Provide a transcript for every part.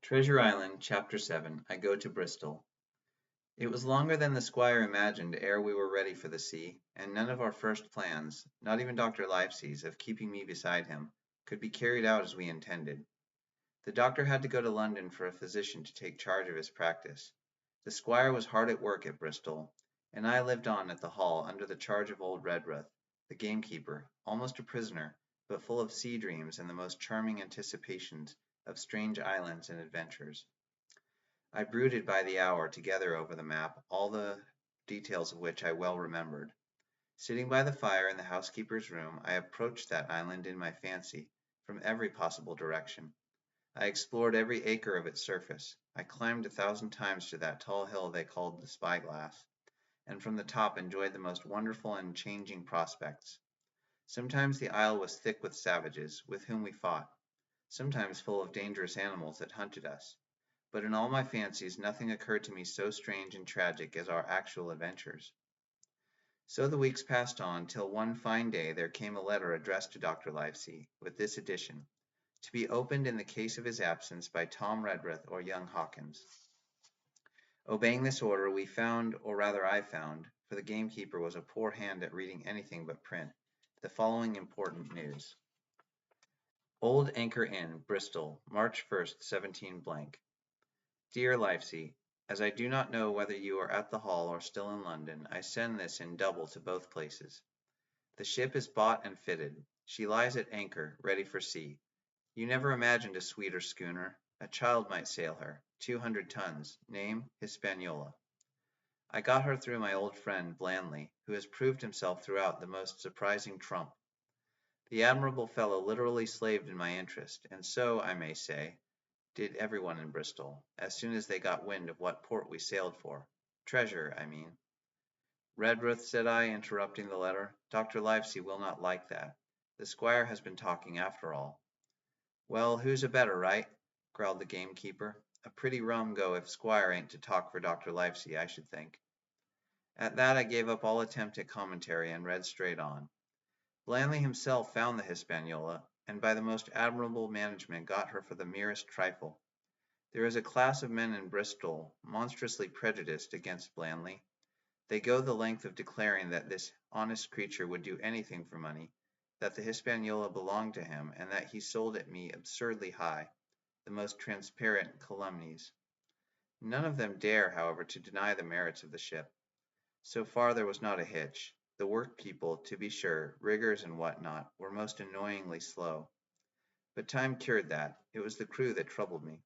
Treasure Island, Chapter 7. I Go to Bristol. It was longer than the squire imagined ere we were ready for the sea, and none of our first plans, not even Dr. Livesey's, of keeping me beside him, could be carried out as we intended. The doctor had to go to London for a physician to take charge of his practice. The squire was hard at work at Bristol, and I lived on at the Hall under the charge of old Redruth, the gamekeeper, almost a prisoner, but full of sea dreams and the most charming anticipations of strange islands and adventures. I brooded by the hour together over the map, all the details of which I well remembered. Sitting by the fire in the housekeeper's room, I approached that island in my fancy, from every possible direction. I explored every acre of its surface. I climbed 1,000 times to that tall hill they called the Spyglass, and from the top enjoyed the most wonderful and changing prospects. Sometimes the isle was thick with savages, with whom we fought, sometimes full of dangerous animals that hunted us. But in all my fancies nothing occurred to me so strange and tragic as our actual adventures. So the weeks passed on, till one fine day there came a letter addressed to Dr. Livesey, with this addition: to be opened in the case of his absence by Tom Redruth or young Hawkins. Obeying this order, we found, or rather I found, for the gamekeeper was a poor hand at reading anything but print, the following important news. Old Anchor Inn, Bristol, March 1st, 17 . Dear Livesey, as I do not know whether you are at the Hall or still in London, I send this in double to both places. The ship is bought and fitted. She lies at anchor, ready for sea. You never imagined a sweeter schooner. A child might sail her. 200 tons. Name, Hispaniola. I got her through my old friend Blandly, who has proved himself throughout the most surprising trump. The admirable fellow literally slaved in my interest, and so, I may say, did everyone in Bristol, as soon as they got wind of what port we sailed for. Treasure, I mean. Redruth, said I, interrupting the letter, Dr. Livesey will not like that. The squire has been talking after all. Well, who's a better, right? Growled the gamekeeper. A pretty rum go if squire ain't to talk for Dr. Livesey, I should think. At that I gave up all attempt at commentary and read straight on. Blandly himself found the Hispaniola, and by the most admirable management got her for the merest trifle. There is a class of men in Bristol monstrously prejudiced against Blandly. They go the length of declaring that this honest creature would do anything for money, that the Hispaniola belonged to him, and that he sold it me absurdly high, the most transparent calumnies. None of them dare, however, to deny the merits of the ship. So far there was not a hitch. The workpeople, to be sure, riggers and what not, were most annoyingly slow. But time cured that. It was the crew that troubled me.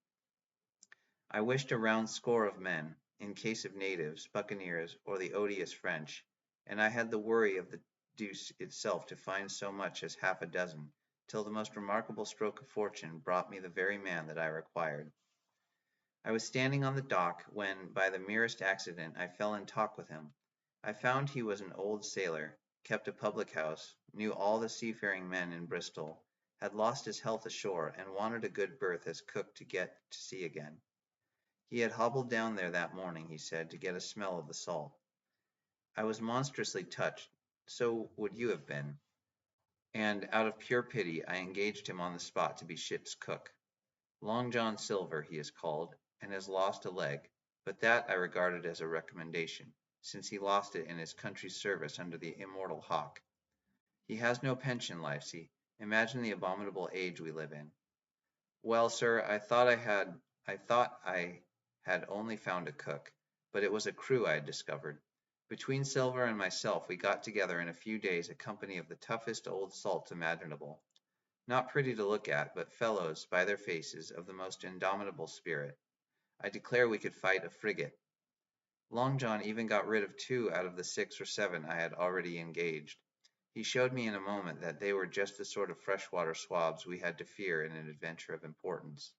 I wished a round score of men, in case of natives, buccaneers, or the odious French, and I had the worry of the deuce itself to find so much as half a dozen, till the most remarkable stroke of fortune brought me the very man that I required. I was standing on the dock, when, by the merest accident, I fell in talk with him. I found he was an old sailor, kept a public house, knew all the seafaring men in Bristol, had lost his health ashore, and wanted a good berth as cook to get to sea again. He had hobbled down there that morning, he said, to get a smell of the salt. I was monstrously touched, so would you have been, and out of pure pity I engaged him on the spot to be ship's cook. Long John Silver he is called, and has lost a leg, but that I regarded as a recommendation, since he lost it in his country's service under the immortal Hawke. He has no pension, Livesey. Imagine the abominable age we live in. Well, sir, I thought I had only found a cook, but it was a crew I had discovered. Between Silver and myself we got together in a few days a company of the toughest old salts imaginable. Not pretty to look at, but fellows, by their faces, of the most indomitable spirit. I declare we could fight a frigate. Long John even got rid of 2 out of the 6 or 7 I had already engaged. He showed me in a moment that they were just the sort of freshwater swabs we had to fear in an adventure of importance.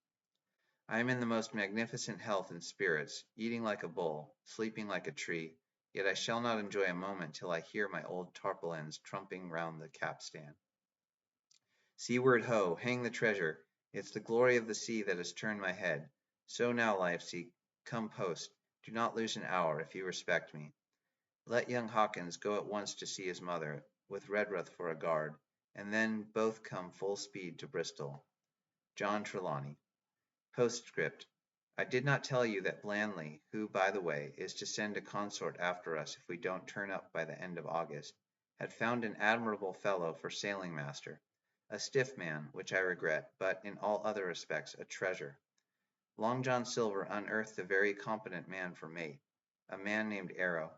I am in the most magnificent health and spirits, eating like a bull, sleeping like a tree, yet I shall not enjoy a moment till I hear my old tarpaulins trumping round the capstan. Seaward ho! Hang the treasure! It's the glory of the sea that has turned my head. So now, Livesey, come post. Do not lose an hour, if you respect me. Let young Hawkins go at once to see his mother, with Redruth for a guard, and then both come full speed to Bristol. John Trelawney. Postscript. I did not tell you that Blandly, who, by the way, is to send a consort after us if we don't turn up by the end of August, had found an admirable fellow for sailing master, a stiff man, which I regret, but in all other respects a treasure. Long John Silver unearthed a very competent man for mate, a man named Arrow.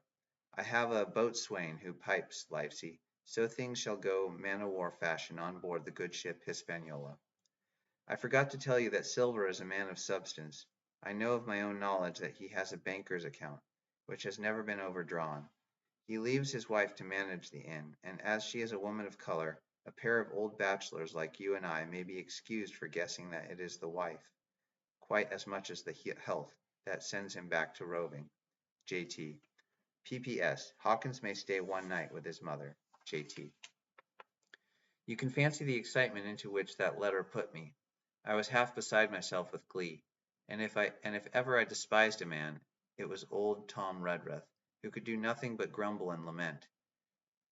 I have a boatswain who pipes, Livesey, so things shall go man-o'-war fashion on board the good ship Hispaniola. I forgot to tell you that Silver is a man of substance. I know of my own knowledge that he has a banker's account, which has never been overdrawn. He leaves his wife to manage the inn, and as she is a woman of color, a pair of old bachelors like you and I may be excused for guessing that it is the wife, quite as much as the health, that sends him back to roving. J.T. P.P.S. Hawkins may stay one night with his mother. J.T. You can fancy the excitement into which that letter put me. I was half beside myself with glee, and if ever I despised a man, it was old Tom Redruth, who could do nothing but grumble and lament.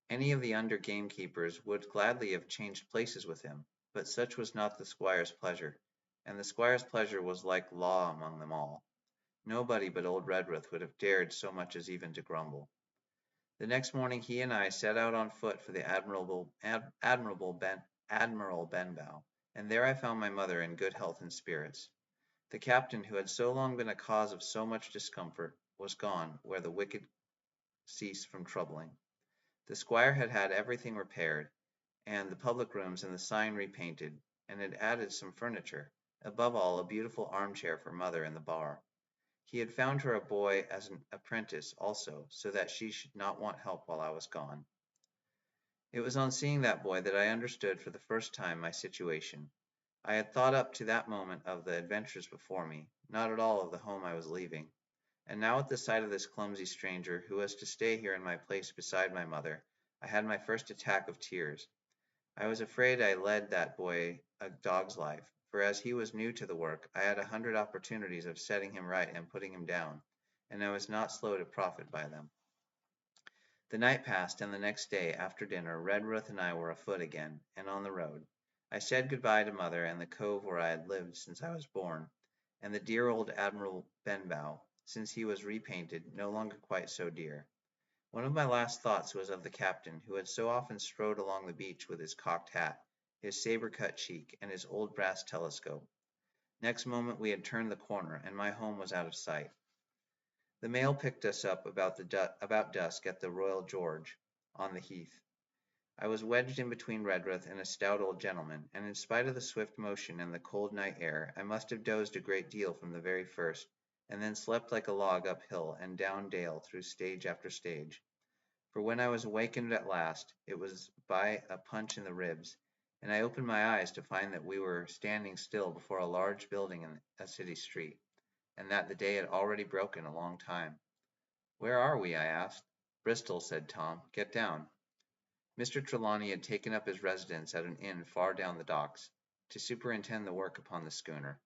Any of the under gamekeepers would gladly have changed places with him, but such was not the squire's pleasure, and the squire's pleasure was like law among them all. Nobody but old Redruth would have dared so much as even to grumble. The next morning he and I set out on foot for the Admiral Benbow, and there I found my mother in good health and spirits. The captain, who had so long been a cause of so much discomfort, was gone where the wicked cease from troubling. The squire had had everything repaired, and the public rooms and the sign repainted, and had added some furniture, above all a beautiful armchair for mother in the bar. He had found her a boy as an apprentice also, so that she should not want help while I was gone. It was on seeing that boy that I understood for the first time my situation. I had thought up to that moment of the adventures before me, not at all of the home I was leaving. And now at the sight of this clumsy stranger, who was to stay here in my place beside my mother, I had my first attack of tears. I was afraid I led that boy a dog's life, for as he was new to the work, I had 100 opportunities of setting him right and putting him down, and I was not slow to profit by them. The night passed, and the next day, after dinner, Redruth and I were afoot again, and on the road. I said good-bye to mother and the cove where I had lived since I was born, and the dear old Admiral Benbow, since he was repainted, no longer quite so dear. One of my last thoughts was of the captain, who had so often strode along the beach with his cocked hat, his saber-cut cheek, and his old brass telescope. Next moment we had turned the corner, and my home was out of sight. The mail picked us up about dusk at the Royal George, on the Heath. I was wedged in between Redruth and a stout old gentleman, and in spite of the swift motion and the cold night air, I must have dozed a great deal from the very first, and then slept like a log uphill and down dale through stage after stage. For when I was awakened at last, it was by a punch in the ribs, and I opened my eyes to find that we were standing still before a large building in a city street, and that the day had already broken a long time. "Where are we?" I asked. "Bristol," said Tom. "Get down." Mr. Trelawney had taken up his residence at an inn far down the docks, to superintend the work upon the schooner.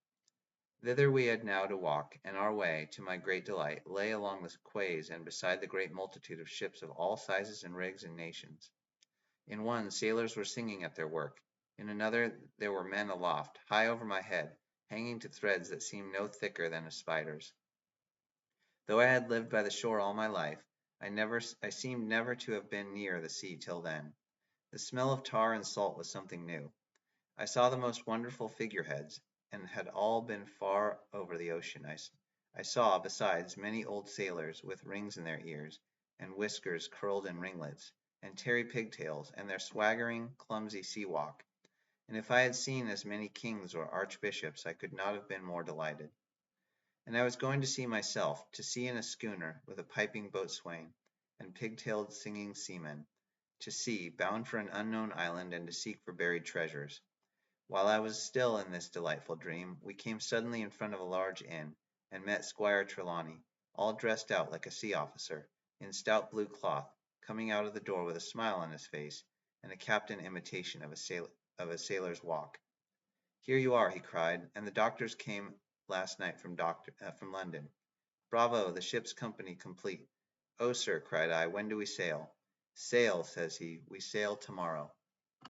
Thither we had now to walk, and our way, to my great delight, lay along the quays and beside the great multitude of ships of all sizes and rigs and nations. In one, sailors were singing at their work. In another there were men aloft, high over my head, hanging to threads that seemed no thicker than a spider's. Though I had lived by the shore all my life, I seemed never to have been near the sea till then. The smell of tar and salt was something new. I saw the most wonderful figureheads, and had all been far over the ocean. I saw, besides, many old sailors with rings in their ears, and whiskers curled in ringlets, and tarry pigtails, and their swaggering, clumsy sea walk. And if I had seen as many kings or archbishops, I could not have been more delighted. And I was going to see myself, to sea in a schooner, with a piping boatswain, and pigtailed singing seamen, to sea, bound for an unknown island, and to seek for buried treasures. While I was still in this delightful dream, we came suddenly in front of a large inn, and met Squire Trelawney, all dressed out like a sea officer, in stout blue cloth, coming out of the door with a smile on his face, and a captain imitation of a sailor's walk. "Here you are," he cried, "and the doctors came last night from London. Bravo, the ship's company complete." "Oh, sir," cried I, "when do we sail?" "Sail," says he, "we sail tomorrow."